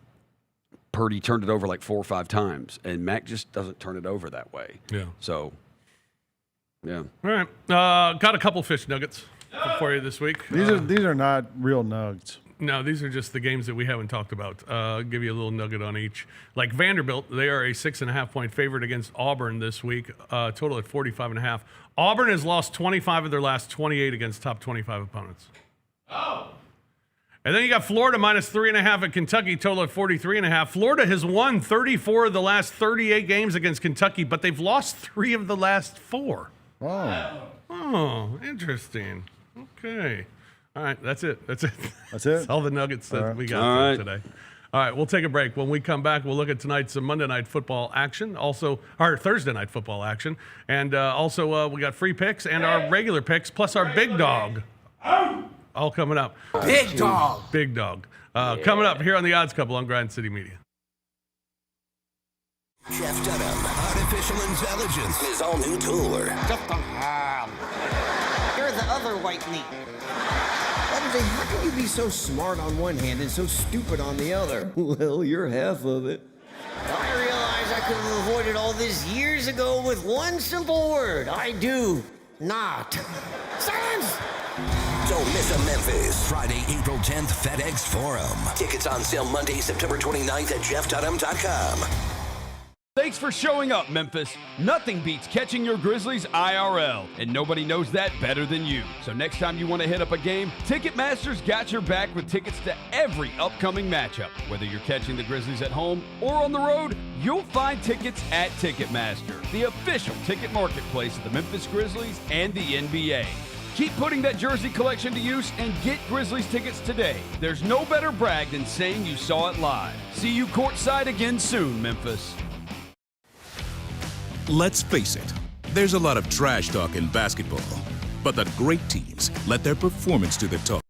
Purdy turned it over like 4 or 5 times, and Mac just doesn't turn it over that way. Yeah. So, yeah. All right. Got a couple fish nuggets for you this week. These are not real nugs. No, these are just the games that we haven't talked about. I'll give you a little nugget on each. Like Vanderbilt, they are a 6.5-point favorite against Auburn this week, total at 45.5. Auburn has lost 25 of their last 28 against top 25 opponents. Oh. And then you got Florida minus 3.5 at Kentucky, total at 43.5. Florida has won 34 of the last 38 games against Kentucky, but they've lost 3 of the last 4. Oh, interesting. Okay. All right, that's it. That's all the nuggets that we got today. All right, we'll take a break. When we come back, we'll look at tonight's Monday Night Football action, also our Thursday Night Football action, and also we got free picks and our regular picks, plus our big dog. All coming up. Big dog. Big dog. Coming up here on the Odds Couple on Grind City Media. Jeff Dunham, Artificial Intelligence, his all-new tour. You're the other white meat. How can you be so smart on one hand and so stupid on the other? Well, you're half of it. I realize I could have avoided all this years ago with one simple word. I do not. Silence! Don't miss a Memphis. Friday, April 10th, FedEx Forum. Tickets on sale Monday, September 29th at jeffdunham.com. Thanks for showing up, Memphis. Nothing beats catching your Grizzlies IRL, and nobody knows that better than you. So next time you want to hit up a game, Ticketmaster's got your back with tickets to every upcoming matchup. Whether you're catching the Grizzlies at home or on the road, you'll find tickets at Ticketmaster, the official ticket marketplace of the Memphis Grizzlies and the NBA. Keep putting that jersey collection to use and get Grizzlies tickets today. There's no better brag than saying you saw it live. See you courtside again soon, Memphis. Let's face it, there's a lot of trash talk in basketball, but the great teams let their performance do the talk.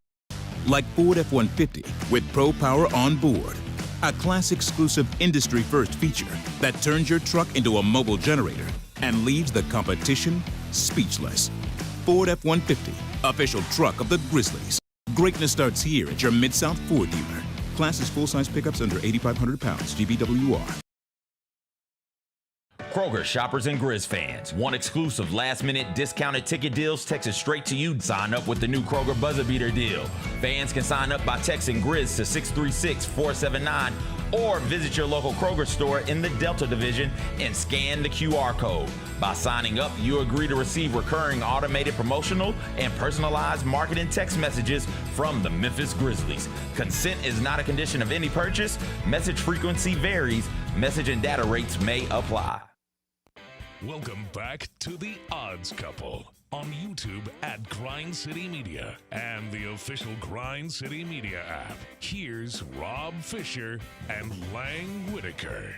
Like Ford F-150 with Pro Power on board, a class-exclusive industry-first feature that turns your truck into a mobile generator and leaves the competition speechless. Ford F-150, official truck of the Grizzlies. Greatness starts here at your Mid-South Ford dealer. Class is full-size pickups under 8,500 pounds, GVWR. Kroger shoppers and Grizz fans. Want exclusive last-minute discounted ticket deals texted straight to you? Sign up with the new Kroger Buzzer Beater deal. Fans can sign up by texting Grizz to 636-479 or visit your local Kroger store in the Delta Division and scan the QR code. By signing up, you agree to receive recurring automated promotional and personalized marketing text messages from the Memphis Grizzlies. Consent is not a condition of any purchase. Message frequency varies. Message and data rates may apply. Welcome back to the Odds Couple on YouTube at Grind City Media and the official Grind City Media app. Here's Rob Fisher and Lang Whitaker.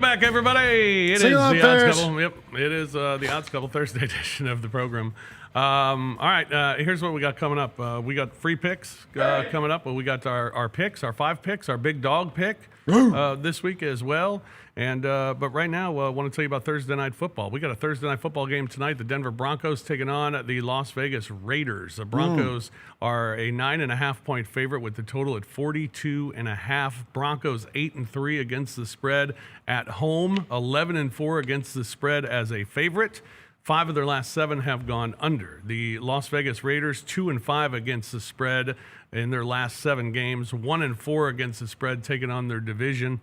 Back, everybody. It is the Odds Couple. Yep, it is the Odds Couple Thursday edition of the program. All right, here's what we got coming up. We got free picks coming up. Well, we got our picks, our 5 picks, our big dog pick this week as well. And but right now, I want to tell you about Thursday Night Football. We got a Thursday Night Football game tonight. The Denver Broncos taking on the Las Vegas Raiders. The Broncos are a 9.5-point favorite with the total at 42.5. Broncos 8-3 against the spread at home, 11-4 against the spread as a favorite. 5 of their last 7 have gone under. The Las Vegas Raiders 2-5 against the spread in their last 7 games. 1-4 against the spread, taking on their division.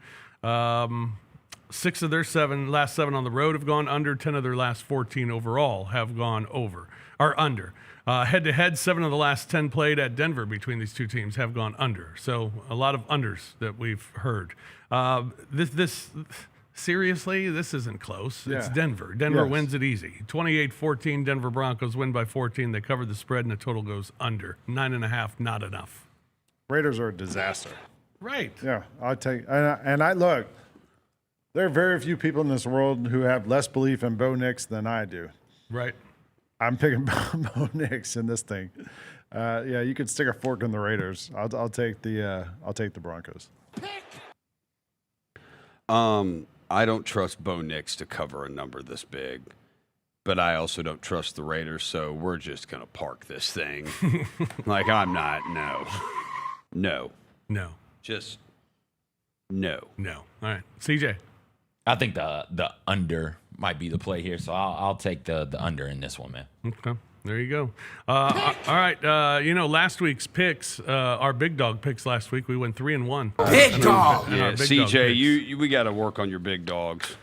6 of their last 7 on the road have gone under. 10 of their last 14 overall have gone over or under. Head-to-head, 7 of the last 10 played at Denver between these two teams have gone under. So a lot of unders that we've heard. Seriously, this isn't close. It's Denver. Denver wins it easy. 28-14, Denver Broncos win by 14. They cover the spread, and the total goes under. 9.5, not enough. Raiders are a disaster. Right. Yeah, I'll take. And I look. There are very few people in this world who have less belief in Bo Nix than I do. Right. I'm picking Bo Nix in this thing. Yeah, you could stick a fork in the Raiders. I'll take the Broncos. I don't trust Bo Nix to cover a number this big, but I also don't trust the Raiders, so we're just going to park this thing. Like, I'm not. No. Just no. All right. CJ. I think the under might be the play here, so I'll take the under in this one, man. Okay. There you go. All right. Last week's picks, our big dog picks last week, we went 3-1. Big dog. Yeah, CJ, we got to work on your big dogs.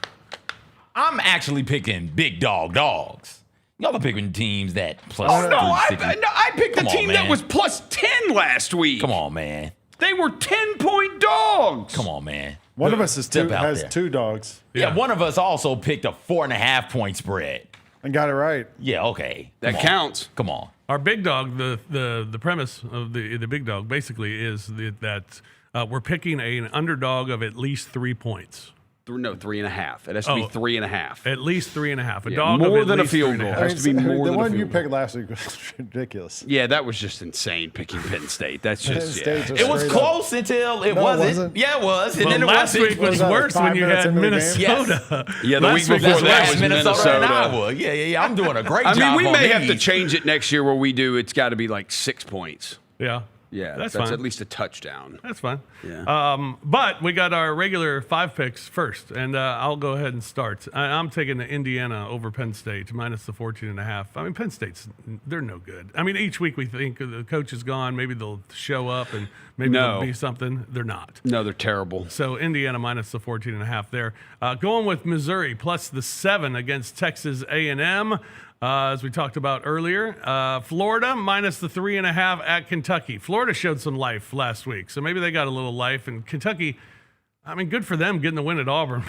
I'm actually picking big dogs. Y'all are picking teams that plus. Oh, no, I picked a team that was plus 10 last week. Come on, man. They were 10-point dogs. Come on, man. One of us has 2 dogs. Yeah, one of us also picked a 4.5-point spread. And got it right. Yeah, okay. That counts. Come on. Our big dog, the premise of the big dog basically is that we're picking an underdog of at least 3 points. No, 3.5. It has to be 3.5. At least 3.5. A dog more of than a least field goal. It has to be more than a field goal. The one you picked last week was ridiculous. Yeah, that was just insane picking Penn State. That's just it was close until it wasn't. Yeah, it was. And then last week was worse when you had Minnesota. Yeah, the week before that was Minnesota and Iowa. Yeah. I'm doing a great job. I mean, we may have to change it next year where we do. It's got to be like 6 points. Yeah. Yeah, that's fine. At least a touchdown. That's fine. Yeah. But we got our regular 5 picks first, and I'll go ahead and start. I'm taking the Indiana over Penn State minus the 14.5. I mean, Penn they're no good. I mean, each week we think the coach is gone. Maybe they'll show up and maybe they'll be something. They're not. No, they're terrible. So Indiana minus the 14.5 there. Going with Missouri plus the 7 against Texas A&M. As we talked about earlier, Florida minus the 3.5 at Kentucky. Florida showed some life last week, so maybe they got a little life. And Kentucky, I mean, good for them getting the win at Auburn.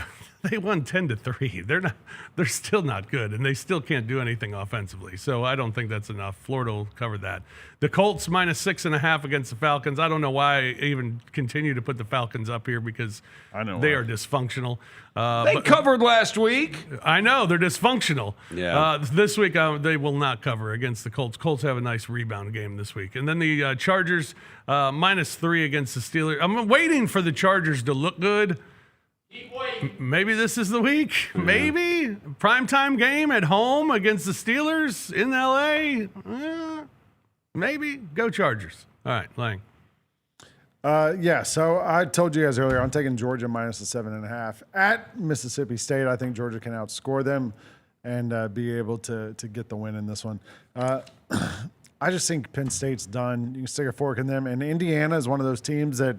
They won 10-3. They're still not good, and they still can't do anything offensively. So I don't think that's enough. Florida will cover that. The Colts minus 6.5 against the Falcons. I don't know why I even continue to put the Falcons up here because they are dysfunctional. They covered last week. I know they're dysfunctional. Yeah. This week they will not cover against the Colts. Colts have a nice rebound game this week, and then the Chargers minus 3 against the Steelers. I'm waiting for the Chargers to look good. Maybe this is the week. Maybe primetime game at home against the Steelers in LA. Maybe go Chargers. All right, Lang. So I told you guys earlier, I'm taking Georgia minus the 7.5 at Mississippi State. I think Georgia can outscore them and be able to get the win in this one. I just think Penn State's done. You can stick a fork in them. And Indiana is one of those teams that,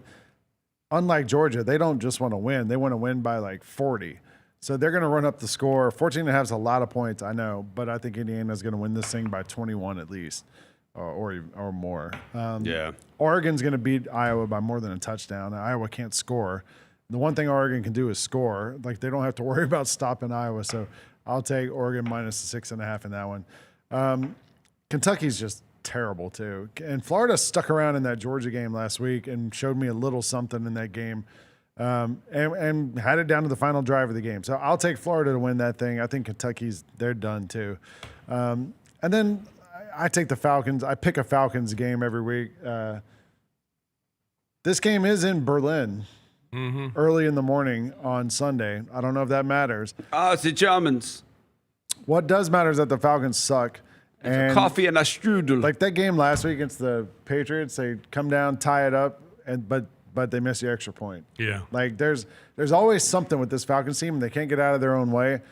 unlike Georgia, they don't just want to win. They want to win by like 40. So they're going to run up the score. 14.5 is a lot of points, I know, but I think Indiana's going to win this thing by 21 at least. Or more. Oregon's going to beat Iowa by more than a touchdown. Iowa can't score. The one thing Oregon can do is score. Like, they don't have to worry about stopping Iowa. So I'll take Oregon minus the 6.5 in that one. Kentucky's just terrible too. And Florida stuck around in that Georgia game last week and showed me a little something in that game. And had it down to the final drive of the game. So I'll take Florida to win that thing. I think they're done too. And then I take the Falcons. I pick a Falcons game every week. This game is in Berlin early in the morning on Sunday. I don't know if that matters. It's the Germans. What does matter is that the Falcons suck. And coffee and a strudel. Like that game last week against the Patriots, they come down, tie it up, but they miss the extra point. Yeah. Like there's always something with this Falcons team. They can't get out of their own way.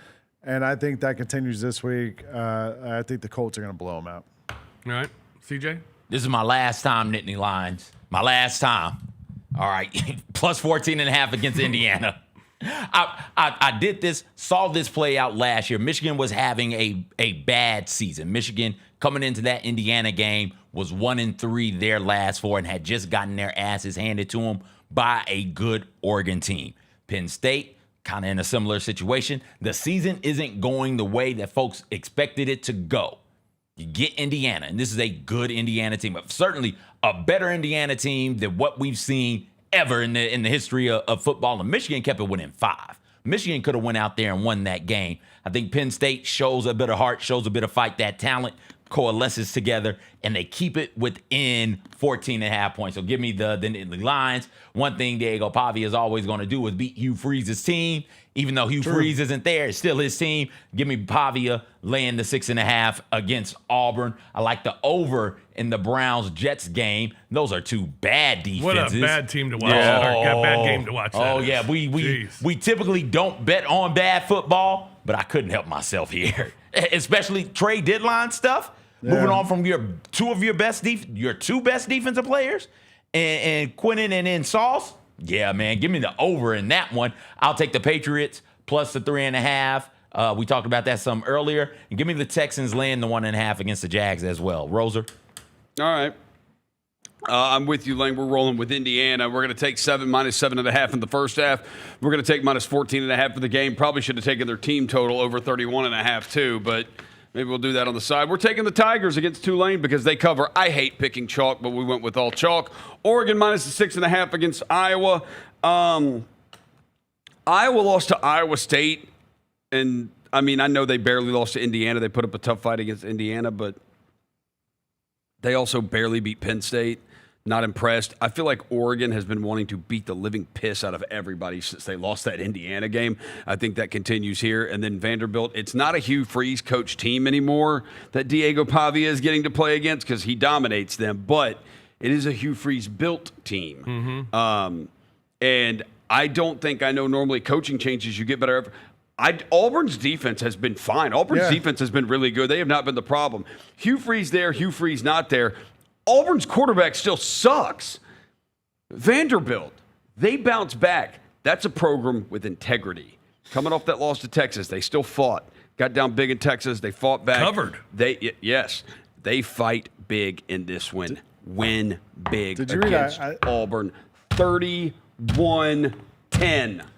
And I think that continues this week. I think the Colts are going to blow them out. All right. CJ? This is my last time Nittany Lions. My last time. All right. Plus 14.5 against Indiana. I did this, saw this play out last year. Michigan was having a bad season. Michigan, coming into that Indiana game, was 1-3 their last 4 and had just gotten their asses handed to them by a good Oregon team. Penn State, kind of in a similar situation. The season isn't going the way that folks expected it to go. You get Indiana, and this is a good Indiana team, but certainly a better Indiana team than what we've seen ever in the history of football. And Michigan kept it within 5. Michigan could have went out there and won that game. I think Penn State shows a bit of heart, shows a bit of fight. That talent coalesces together, and they keep it within 14.5 points. So give me the Nittany Lions. One thing Diego Pavia is always going to do is beat Hugh Freeze's team. Even though Hugh Freeze isn't there, it's still his team. Give me Pavia laying the 6.5 against Auburn. I like the over in the Browns-Jets game. Those are two bad defenses. What a bad team to watch. Bad game to watch. Oh, yeah. We typically don't bet on bad football, but I couldn't help myself here. Especially trade deadline stuff. Yeah. Moving on from your two best defensive players and Quinnen and then Sauce. Yeah, man, give me the over in that one. I'll take the Patriots plus the 3.5. We talked about that some earlier. And give me the Texans laying the 1.5 against the Jags as well. Roser? All right. I'm with you, Lang. We're rolling with Indiana. We're going to take minus 7.5 in the first half. We're going to take minus 14.5 for the game. Probably should have taken their team total over 31.5 too, but maybe we'll do that on the side. We're taking the Tigers against Tulane because they cover. I hate picking chalk, but we went with all chalk. Oregon minus the 6.5 against Iowa. Iowa lost to Iowa State, and I mean, I know they barely lost to Indiana. They put up a tough fight against Indiana, but they also barely beat Penn State. Not impressed. I feel like Oregon has been wanting to beat the living piss out of everybody since they lost that Indiana game. I think that continues here. And then Vanderbilt, it's not a Hugh Freeze coach team anymore that Diego Pavia is getting to play against because he dominates them, but it is a Hugh Freeze built team. And I don't think, I know normally coaching changes, you get better. Auburn's defense has been fine. Auburn's defense has been really good. They have not been the problem. Hugh Freeze there, Hugh Freeze not there. Auburn's quarterback still sucks. Vanderbilt, they bounce back. That's a program with integrity. Coming off that loss to Texas, they still fought. Got down big in Texas. They fought back. Covered. They fight big in this win. Win big Did against Auburn. 31-10.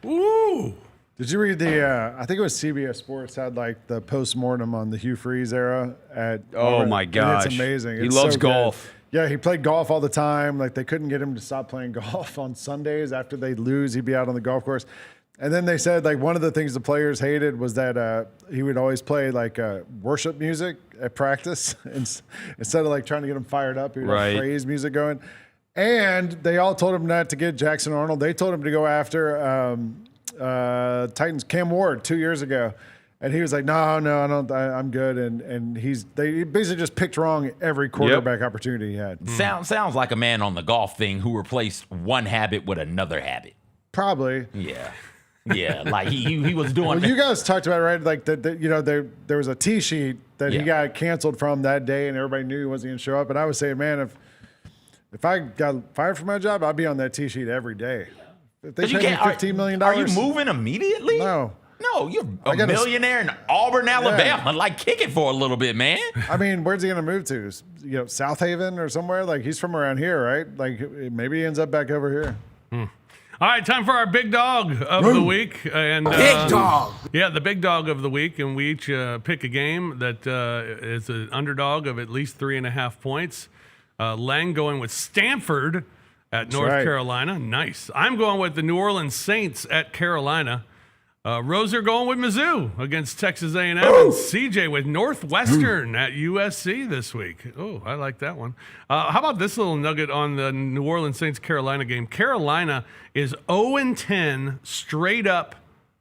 Ooh. Did you read I think it was CBS Sports had like the post-mortem on the Hugh Freeze era at Auburn. My gosh. It's amazing. He loves golf. Good. Yeah, he played golf all the time. Like they couldn't get him to stop playing golf on Sundays. After they'd lose, he'd be out on the golf course. And then they said like one of the things the players hated was that he would always play like worship music at practice instead of like trying to get him fired up. He would have praise music going. And they all told him not to get Jackson Arnold. They told him to go after Titans Cam Ward 2 years ago, and he was like, no, I don't. I'm good. And they basically just picked wrong every quarterback opportunity he had. Sounds like a man on the golf thing who replaced one habit with another habit. Probably. Yeah, like he was doing. Well, you guys talked about it, right? Like there was a tee sheet that he got canceled from that day, and everybody knew he wasn't going to show up. And I was saying, man, if I got fired from my job, I'd be on that tee sheet every day. If they pay me $15 million. Are you moving immediately? No, you're a millionaire in Auburn, Alabama. Like, kick it for a little bit, man. I mean, where's he going to move to? South Haven or somewhere? Like, he's from around here, right? Like, maybe he ends up back over here. All right, time for our big dog of the week. And big dog. Yeah, the big dog of the week. And we each pick a game that is an underdog of at least 3.5 points. Lang going with Stanford at North Carolina. Nice. I'm going with the New Orleans Saints at Carolina. Roser going with Mizzou against Texas A&M, and CJ with Northwestern at USC this week. Oh, I like that one. How about this little nugget on the New Orleans Saints-Carolina game? Carolina is 0-10 straight up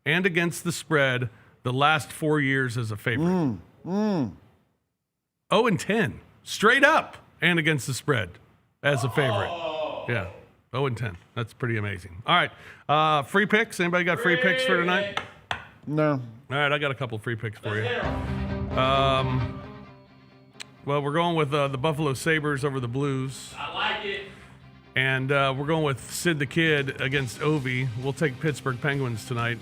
and against the spread the last 4 years as a favorite. 0-10 straight up and against the spread as a favorite. Yeah. 0-10. That's pretty amazing. All right. Free picks. Anybody got free picks for tonight? No. All right. I got a couple free picks for you. Well, we're going with the Buffalo Sabres over the Blues. I like it. And we're going with Sid the Kid against Ovi. We'll take Pittsburgh Penguins tonight.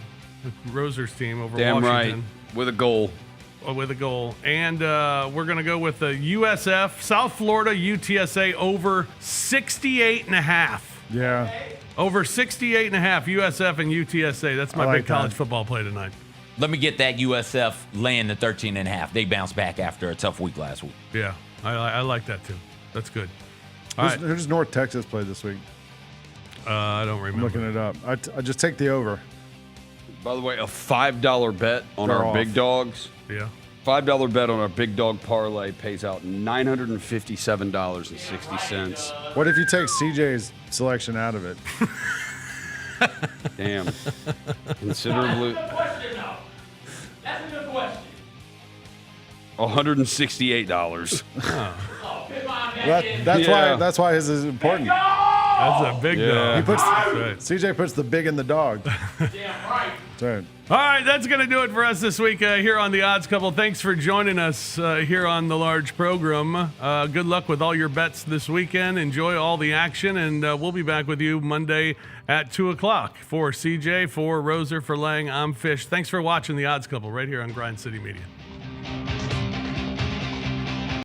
Roser's team over Damn Washington. right. With a goal. With a goal. And we're going to go with the USF, South Florida UTSA over 68.5. Yeah. Over 68.5 USF and UTSA. That's my big college football play tonight. Let me get that USF laying the 13.5. They bounced back after a tough week last week. Yeah, I like that too. That's good. Who does North Texas play this week? I don't remember. I'm looking it up. I just take the over. By the way, a $5 bet on They're our off. big dogs. Yeah. $5 bet on our big dog parlay pays out $957.60. What if you take CJ's selection out of it? Damn. Considerably. That's a good question. $168. That's why his is important. That's a big dog. He puts Right. CJ puts the big in the dog. Damn right. That's right. All right, that's going to do it for us this week here on The Odds Couple. Thanks for joining us here on the large program. Good luck with all your bets this weekend. Enjoy all the action, and we'll be back with you Monday at 2 o'clock. For CJ, for Roser, for Lang, I'm Fish. Thanks for watching The Odds Couple right here on Grind City Media.